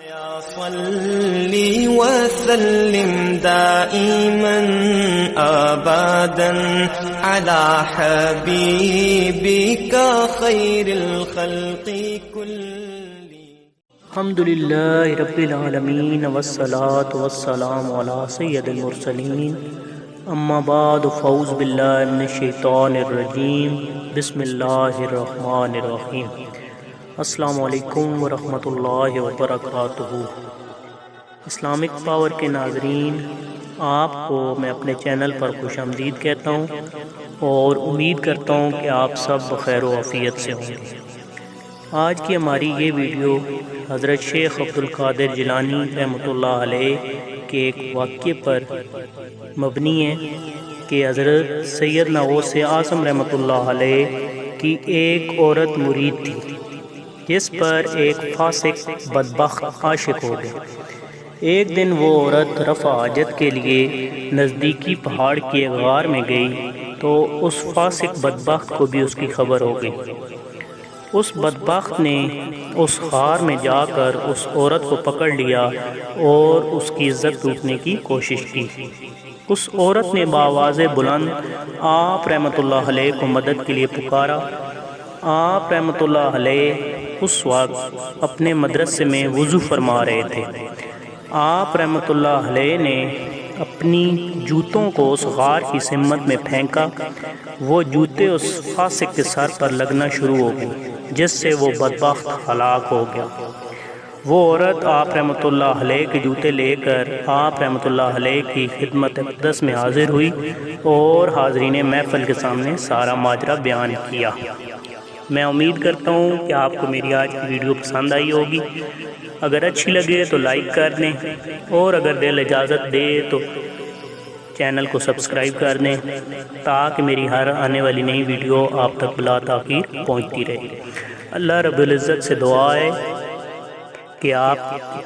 صلی وسلم دائما ابدا على حبیبک خیر الخلق كلهم. الحمد للہ رب العالمین والصلاة والسلام علی سید المرسلین. اما بعد فاعوذ باللہ من الشیطان الرجیم. بسم اللہ الرحمن الرحیم. السلام علیکم ورحمۃ اللہ وبرکاتہ. اسلامک پاور کے ناظرین، آپ کو میں اپنے چینل پر خوش آمدید کہتا ہوں اور امید کرتا ہوں کہ آپ سب بخیر و عافیت سے ہوں گے. آج کی ہماری یہ ویڈیو حضرت شیخ عبدالقادر جیلانی رحمۃ اللہ علیہ کے ایک واقعے پر مبنی ہے کہ حضرت سیدنا غوث اعظم رحمۃ اللہ علیہ کی ایک عورت مرید تھی جس پر ایک فاسق بدبخت عاشق ہو گیا. ایک دن وہ عورت رفع حاجت کے لیے نزدیکی پہاڑ کے غار میں گئی تو اس فاسق بدبخت کو بھی اس کی خبر ہو گئی. اس بدبخت نے اس غار میں جا کر اس عورت کو پکڑ لیا اور اس کی عزت لوٹنے کی کوشش کی. اس عورت نے بآواز بلند آپ رحمۃ اللہ علیہ کو مدد کے لیے پکارا. آپ رحمۃ اللہ علیہ اس وقت اپنے مدرسے میں وضو فرما رہے تھے. آپ رحمۃ اللہ علیہ نے اپنی جوتوں کو اس غار کی سمت میں پھینکا. وہ جوتے اس فاسق کے سر پر لگنا شروع ہو گئے جس سے وہ بدبخت ہلاک ہو گیا. وہ عورت آپ رحمۃ اللہ علیہ کے جوتے لے کر آپ رحمۃ اللہ علیہ کی خدمت اقدس میں حاضر ہوئی اور حاضرین محفل کے سامنے سارا ماجرا بیان کیا. میں امید کرتا ہوں کہ آپ کو میری آج کی ویڈیو پسند آئی ہوگی. اگر اچھی لگے تو لائک کر دیں اور اگر دل اجازت دے تو چینل کو سبسکرائب کر دیں تاکہ میری ہر آنے والی نئی ویڈیو آپ تک بلا تاخیر پہنچتی رہے. اللہ رب العزت سے دعا ہے کہ آپ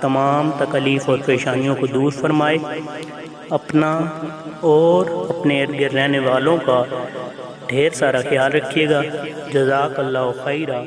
تمام تکلیف اور پریشانیوں کو دور فرمائے. اپنا اور اپنے ارد گرد رہنے والوں کا ڈھیر سارا خیال رکھیے گا. جزاک اللہ خیرہ.